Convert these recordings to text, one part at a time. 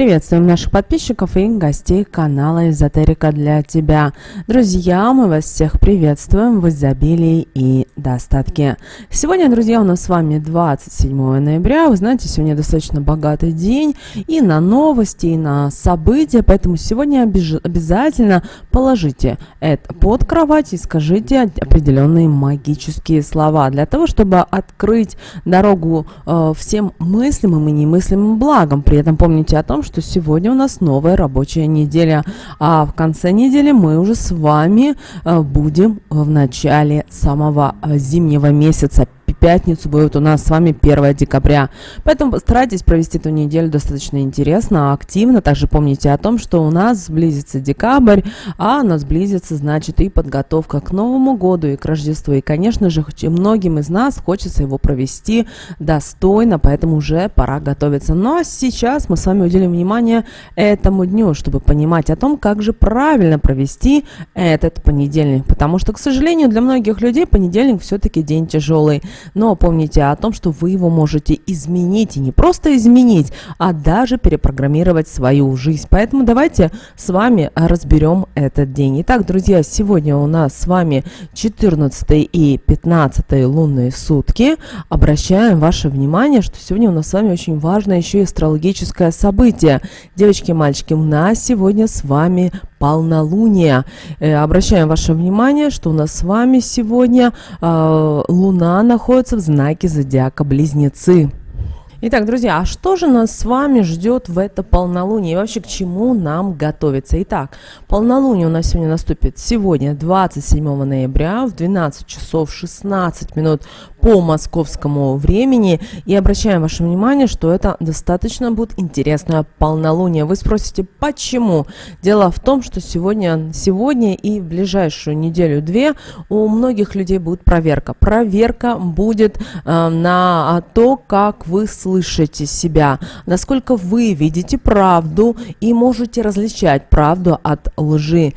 Приветствуем наших подписчиков и гостей канала Эзотерика для тебя. Друзья, мы вас всех приветствуем в изобилии и достатке. Сегодня, друзья, у нас с вами 27 ноября. Вы знаете, сегодня достаточно богатый день и на новости, и на события, поэтому сегодня обязательно положите это под кровать и скажите определенные магические слова для того, чтобы открыть дорогу всем мыслимым и немыслимым благам. При этом помните о том, что сегодня у нас новая рабочая неделя, а в конце недели мы уже с вами будем в начале самого зимнего месяца. Пятницу будет у нас с вами 1 декабря. Поэтому постарайтесь провести эту неделю достаточно интересно, активно. Также помните о том, что у нас близится декабрь, а у нас близится, значит, и подготовка к Новому году, и к Рождеству. И, конечно же, многим из нас хочется его провести достойно, поэтому уже пора готовиться. Но сейчас мы с вами уделим внимание этому дню, чтобы понимать о том, как же правильно провести этот понедельник. Потому что, к сожалению, для многих людей понедельник все-таки день тяжелый. Но помните о том, что вы его можете изменить, и не просто изменить, а даже перепрограммировать свою жизнь. Поэтому давайте с вами разберем этот день. Итак, друзья, сегодня у нас с вами 14 и 15 лунные сутки. Обращаем ваше внимание, что сегодня у нас с вами очень важное еще и астрологическое событие. Девочки и мальчики, у нас сегодня с вами полнолуние. Обращаем ваше внимание, что у нас с вами сегодня Луна находится в знаке зодиака Близнецы. Итак, друзья, а что же нас с вами ждет в это полнолуние и вообще к чему нам готовиться? Итак, полнолуние у нас сегодня наступит сегодня, 27 ноября, в 12 часов 16 минут по московскому времени. И обращаем ваше внимание, что это достаточно будет интересное полнолуние. Вы спросите, почему? Дело в том, что сегодня и в ближайшую неделю-две у многих людей будет проверка. Проверка будет на то, как вы слышите себя, насколько вы видите правду и можете различать правду от лжи.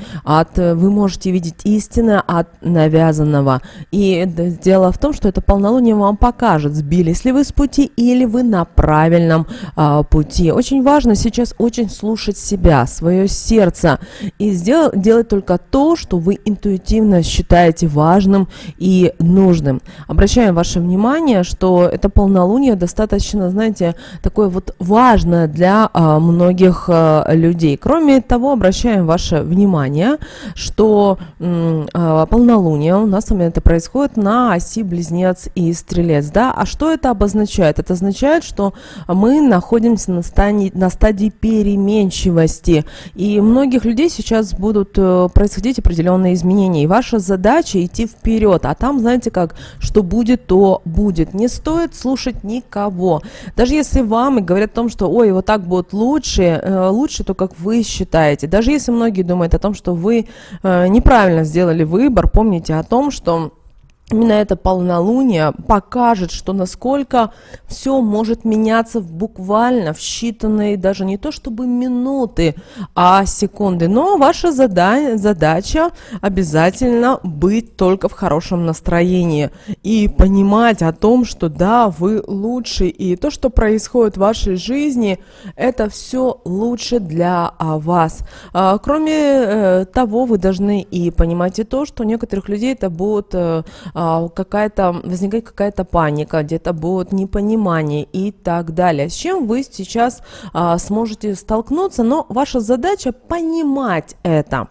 Вы можете видеть истинное от навязанного. И дело в том, что это полнолуние вам покажет, сбились ли вы с пути или вы на правильном пути. Очень важно сейчас очень слушать себя, свое сердце и делать только то, что вы интуитивно считаете важным и нужным. Обращаем ваше внимание, что это полнолуние достаточно, знаете, такое вот важное для многих людей. Кроме того, обращаем ваше внимание, что полнолуние у нас с вами это происходит на оси Близнец и Стрелец, да? А что это обозначает? Это означает, что мы находимся на стадии переменчивости, и у многих людей сейчас будут происходить определенные изменения, и ваша задача идти вперед, а там, знаете как, что будет, то будет. Не стоит слушать никого. Даже если вам и говорят о том, что ой, вот так будет лучше то, как вы считаете. Даже если многие думают о том, что вы неправильно сделали выбор, помните о том, что именно это полнолуние покажет, что насколько все может меняться буквально в считанные, даже не то чтобы минуты, а секунды. Но ваша задача обязательно быть только в хорошем настроении и понимать о том, что да, вы лучше, и то, что происходит в вашей жизни, это все лучше для вас. Кроме того, вы должны и понимать и то, что у некоторых людей это будет возникает какая-то паника, где-то будет непонимание и так далее. С чем вы сейчас сможете столкнуться, но ваша задача понимать это.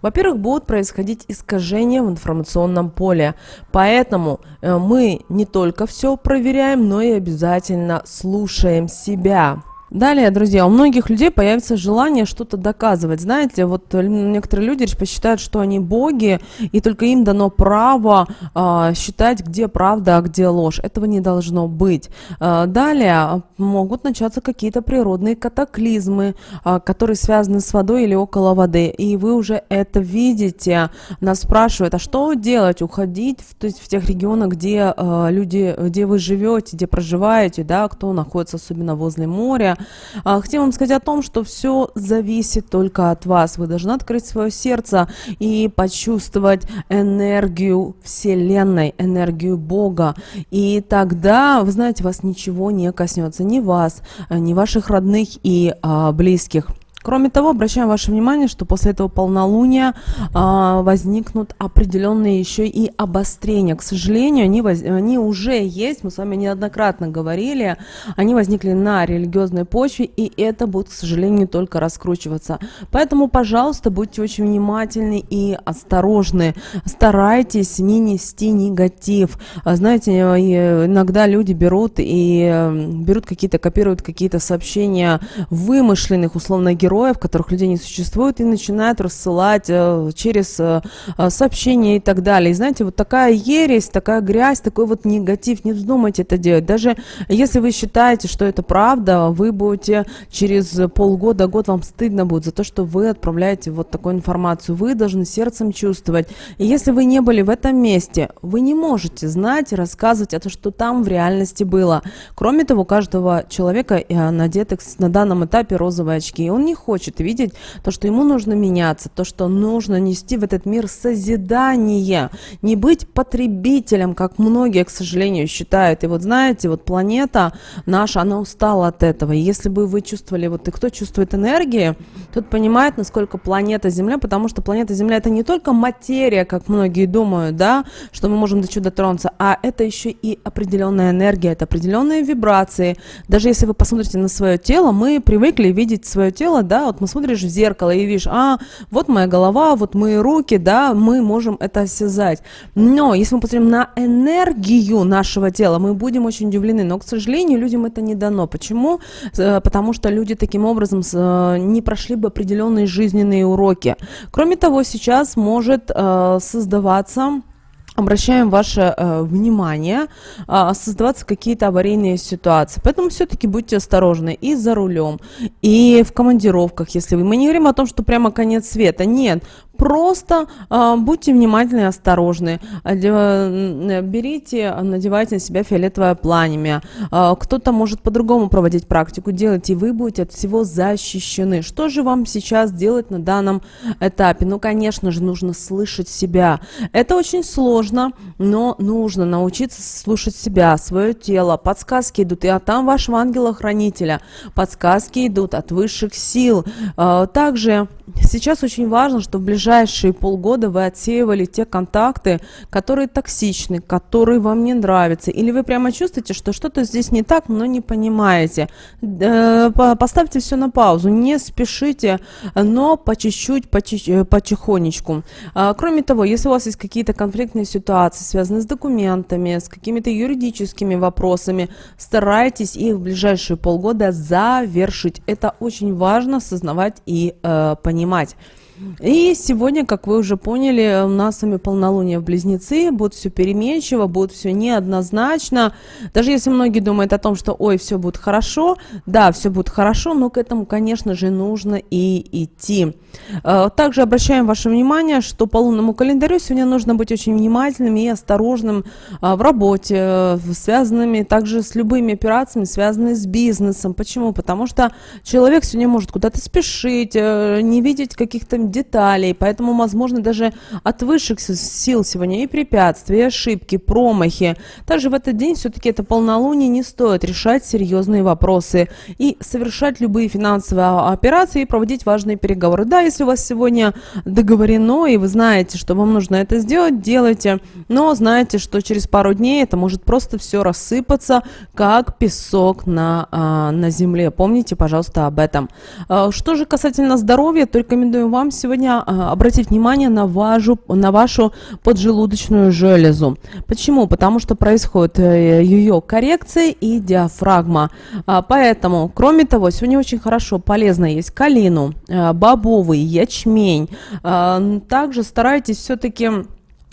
Во-первых, будут происходить искажения в информационном поле, поэтому мы не только все проверяем, но и обязательно слушаем себя. Далее, друзья, у многих людей появится желание что-то доказывать. Знаете, вот некоторые люди посчитают, что они боги, и только им дано право считать, где правда, а где ложь. Этого не должно быть. Далее могут начаться какие-то природные катаклизмы, которые связаны с водой или около воды. И вы уже это видите. Нас спрашивают, а что делать? Уходить в тех регионах, где люди, где вы живете, где проживаете, да, кто находится особенно возле моря. Хотим вам сказать о том, что все зависит только от вас. Вы должны открыть свое сердце и почувствовать энергию Вселенной, энергию Бога. И тогда, вы знаете, вас ничего не коснется, ни вас, ни ваших родных и близких. Кроме того, обращаем ваше внимание, что после этого полнолуния возникнут определенные еще и обострения. К сожалению, они уже есть, мы с вами неоднократно говорили, они возникли на религиозной почве, и это будет, к сожалению, только раскручиваться. Поэтому, пожалуйста, будьте очень внимательны и осторожны. Старайтесь не нести негатив. Знаете, иногда люди берут какие-то, копируют какие-то сообщения вымышленных, условно, героев, которых людей не существует, и начинают рассылать через сообщения и так далее. И знаете, вот такая ересь, такая грязь, такой вот негатив, не вздумайте это делать. Даже если вы считаете, что это правда, вы будете через полгода, год, вам стыдно будет за то, что вы отправляете вот такую информацию. Вы должны сердцем чувствовать. И если вы не были в этом месте, вы не можете знать и рассказывать о том, что там в реальности было. Кроме того, у каждого человека надеты на данном этапе розовые очки, и он не хочет видеть то, что ему нужно меняться, то, что нужно нести в этот мир созидание, не быть потребителем, как многие, к сожалению, считают. И вот знаете, вот планета наша, она устала от этого. И если бы вы чувствовали, вот и кто чувствует энергии, тот понимает, насколько планета Земля, потому что планета Земля — это не только материя, как многие думают, да, что мы можем до чего дотронуться, а это еще и определенная энергия, это определенные вибрации. Даже если вы посмотрите на свое тело, мы привыкли видеть свое тело, да, вот мы смотришь в зеркало и видишь, вот моя голова, вот мои руки, да, мы можем это осязать. Но если мы посмотрим на энергию нашего тела, мы будем очень удивлены. Но, к сожалению, людям это не дано. Почему? Потому что люди таким образом не прошли бы определенные жизненные уроки. Кроме того, сейчас может создаваться... Обращаем ваше внимание, создаваться какие-то аварийные ситуации. Поэтому все-таки будьте осторожны и за рулем, и в командировках, если мы не говорим о том, что прямо конец света. Нет. Просто будьте внимательны и осторожны. Берите, надевайте на себя фиолетовое пламя. Кто-то может по-другому проводить практику. Делайте, и вы будете от всего защищены. Что же вам сейчас делать на данном этапе? Ну, конечно же, нужно слышать себя. Это очень сложно, но нужно научиться слушать себя, свое тело. Подсказки идут и от там вашего ангела-хранителя. Подсказки идут от высших сил. Также сейчас очень важно, чтобы в ближайшие полгода вы отсеивали те контакты, которые токсичны, которые вам не нравятся. Или вы прямо чувствуете, что что-то здесь не так, но не понимаете. Поставьте все на паузу, не спешите, но по чуть-чуть, потихонечку. Кроме того, если у вас есть какие-то конфликтные ситуации, связанные с документами, с какими-то юридическими вопросами, старайтесь их в ближайшие полгода завершить. Это очень важно осознавать и понимать. И сегодня, как вы уже поняли, у нас с вами полнолуние в Близнецы, будет все переменчиво, будет все неоднозначно. Даже если многие думают о том, что ой, все будет хорошо, да, все будет хорошо, но к этому, конечно же, нужно и идти. Также обращаем ваше внимание, что по лунному календарю сегодня нужно быть очень внимательным и осторожным в работе, связанными также с любыми операциями, связанными с бизнесом. Почему? Потому что человек сегодня может куда-то спешить, не видеть каких-то деталей, поэтому, возможно, даже от высших сил сегодня и препятствия, и ошибки, промахи. Также в этот день все-таки это полнолуние, не стоит решать серьезные вопросы и совершать любые финансовые операции и проводить важные переговоры. Да, если у вас сегодня договорено, и вы знаете, что вам нужно это сделать, делайте, но знаете, что через пару дней это может просто все рассыпаться, как песок на земле. Помните, пожалуйста, об этом. Что же касательно здоровья, то рекомендую вам сегодня обратить внимание на вашу поджелудочную железу. Почему? Потому что происходит ее коррекция и диафрагма. Поэтому, кроме того, сегодня очень хорошо, полезно есть калину, бобовый, ячмень. Также старайтесь все-таки...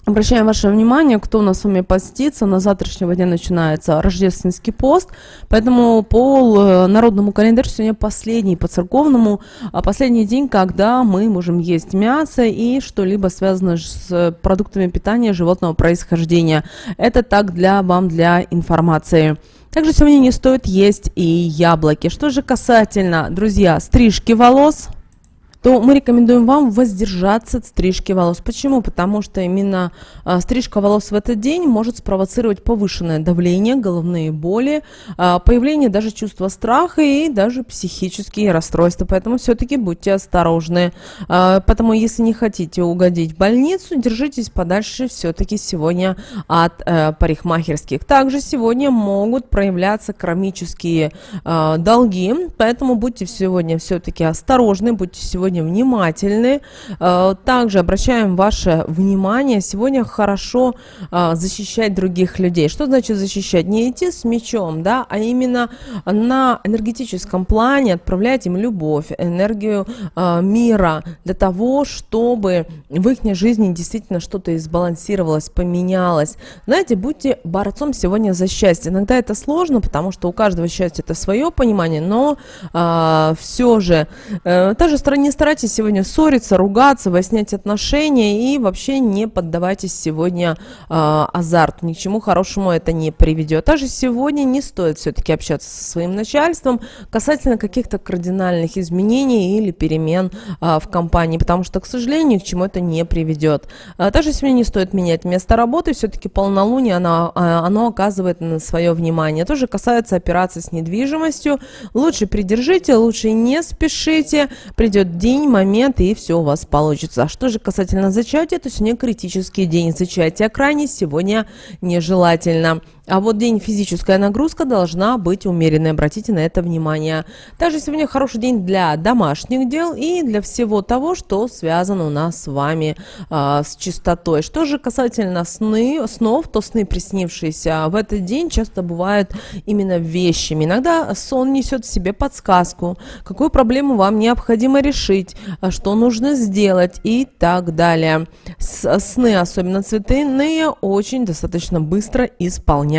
Обращаем ваше внимание, кто у нас с вами постится. На завтрашнего дня начинается рождественский пост, поэтому по народному календарю сегодня последний, по церковному, последний день, когда мы можем есть мясо и что-либо связанное с продуктами питания животного происхождения. Это так для информации. Также сегодня не стоит есть и яблоки. Что же касательно, друзья, стрижки волос, то мы рекомендуем вам воздержаться от стрижки волос. Почему? Потому что именно стрижка волос в этот день может спровоцировать повышенное давление, головные боли, появление даже чувства страха и даже психические расстройства. Поэтому все-таки будьте осторожны. Потому если не хотите угодить в больницу, держитесь подальше все-таки сегодня от парикмахерских. Также сегодня могут проявляться кармические долги, поэтому будьте сегодня все-таки осторожны, будьте сегодня внимательны. Также обращаем ваше внимание, сегодня хорошо защищать других людей. Что значит защищать? Не идти с мечом, да, а именно на энергетическом плане отправлять им любовь, энергию мира для того, чтобы в их жизни действительно что-то избалансировалось, поменялось. Знаете, будьте борцом сегодня за счастье. Иногда это сложно, потому что у каждого счастья это свое понимание, но все же также не старайтесь сегодня ссориться, ругаться, выяснять отношения и вообще не поддавайтесь сегодня азарту. Ни к чему хорошему это не приведет. Также сегодня не стоит все-таки общаться со своим начальством касательно каких-то кардинальных изменений или перемен в компании, потому что, к сожалению, ни к чему это не приведет. Также сегодня не стоит менять место работы, все-таки полнолуние оно оказывает на свое внимание. Тоже касается операций с недвижимостью. Лучше придержите, лучше не спешите. Придет день, момент, и все у вас получится. А что же касательно зачатия, то сегодня критический день. Зачатия крайне сегодня нежелательно. А вот день физическая нагрузка должна быть умеренной. Обратите на это внимание. Также сегодня хороший день для домашних дел и для всего того, что связано у нас с вами с чистотой. Что же касательно снов, то сны, приснившиеся в этот день, часто бывают именно вещами. Иногда сон несет в себе подсказку, какую проблему вам необходимо решить, что нужно сделать и так далее. Сны, особенно цветные, очень достаточно быстро исполняются.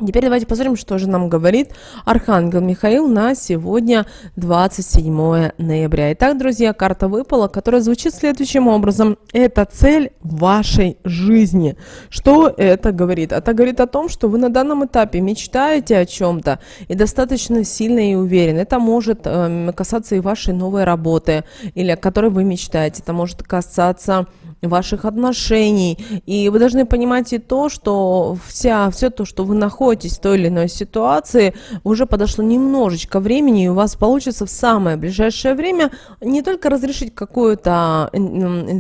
Теперь давайте посмотрим, что же нам говорит Архангел Михаил на сегодня, 27 ноября. Итак, друзья, карта выпала, которая звучит следующим образом. Это цель вашей жизни. Что это говорит? Это говорит о том, что вы на данном этапе мечтаете о чем-то и достаточно сильно и уверенно. Это может касаться и вашей новой работы, или о которой вы мечтаете. Это может касаться ваших отношений. И вы должны понимать и то, что все то, что вы находитесь в той или иной ситуации, уже подошло немножечко времени, и у вас получится в самое ближайшее время не только разрешить какую-то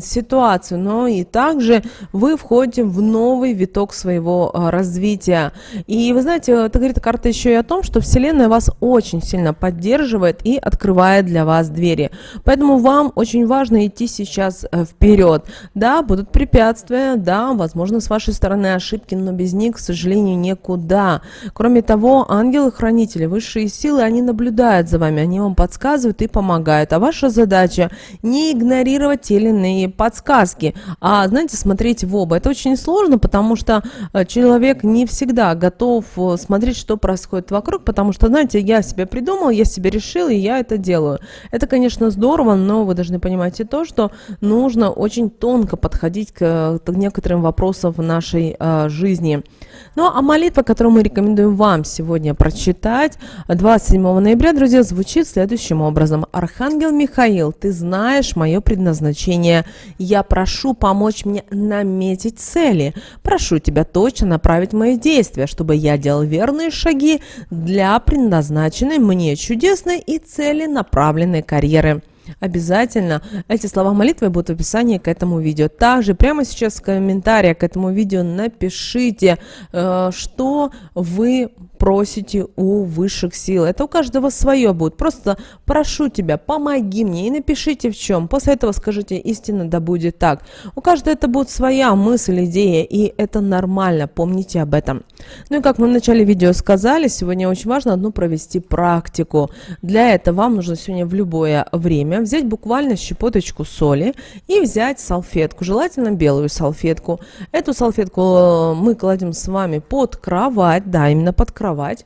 ситуацию, но и также вы входите в новый виток своего развития. И вы знаете, это говорит карта еще и о том, что Вселенная вас очень сильно поддерживает и открывает для вас двери. Поэтому вам очень важно идти сейчас вперед. Да, будут препятствия, да, возможно, с вашей стороны ошибки, но без них, к сожалению, никуда. Кроме того, ангелы-хранители, высшие силы, они наблюдают за вами, они вам подсказывают и помогают. А ваша задача не игнорировать те или иные подсказки, а, знаете, смотреть в оба. Это очень сложно, потому что человек не всегда готов смотреть, что происходит вокруг, потому что, знаете, я себе придумал, я себе решил, и я это делаю. Это, конечно, здорово, но вы должны понимать и то, что нужно очень тонко подходить к некоторым вопросам в нашей жизни. Ну, а молитва, которую мы рекомендуем вам сегодня прочитать 27 ноября, друзья, звучит следующим образом. Архангел Михаил, ты знаешь мое предназначение. Я прошу помочь мне наметить цели. Прошу тебя точно направить мои действия, чтобы я делал верные шаги для предназначенной мне чудесной и целенаправленной карьеры. Обязательно эти слова молитвы будут в описании к этому видео. Также прямо сейчас в комментариях к этому видео напишите, что вы просите у высших сил. Это у каждого свое будет. Просто прошу тебя, помоги мне и напишите в чем. После этого скажите истинно, да будет так. У каждого это будет своя мысль, идея, и это нормально. Помните об этом. Ну и как мы в начале видео сказали, сегодня очень важно одну провести практику. Для этого вам нужно сегодня в любое время взять буквально щепоточку соли и взять салфетку, желательно белую салфетку. Эту салфетку мы кладем с вами под кровать, да, именно под кровать.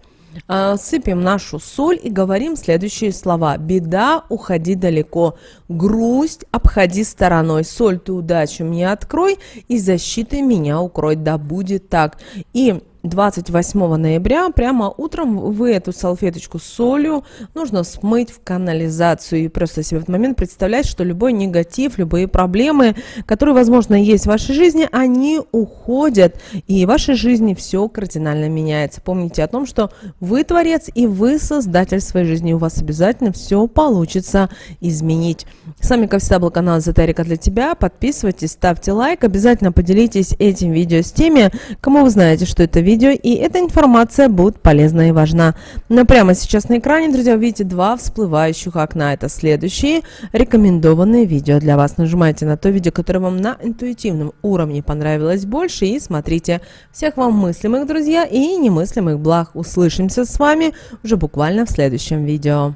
Сыпем нашу соль и говорим следующие слова. Беда, уходи далеко. Грусть, обходи стороной. Соль, ты удачу мне открой и защитой меня укрой. Да будет так. И 28 ноября прямо утром вы эту салфеточку с солью нужно смыть в канализацию и просто себе в этот момент представлять, что любой негатив, любые проблемы, которые, возможно, есть в вашей жизни, они уходят, и в вашей жизни все кардинально меняется. Помните о том, что вы творец и вы создатель своей жизни, у вас обязательно все получится изменить. С вами, как всегда, был канал Эзотерика для тебя. Подписывайтесь, ставьте лайк, обязательно поделитесь этим видео с теми, кому вы знаете, что это видео, и эта информация будет полезна и важна. Но прямо сейчас на экране, друзья, вы видите два всплывающих окна. Это следующие рекомендованные видео для вас. Нажимайте на то видео, которое вам на интуитивном уровне понравилось больше, и смотрите. Всех вам мыслимых, друзья, и немыслимых благ. Услышимся с вами уже буквально в следующем видео.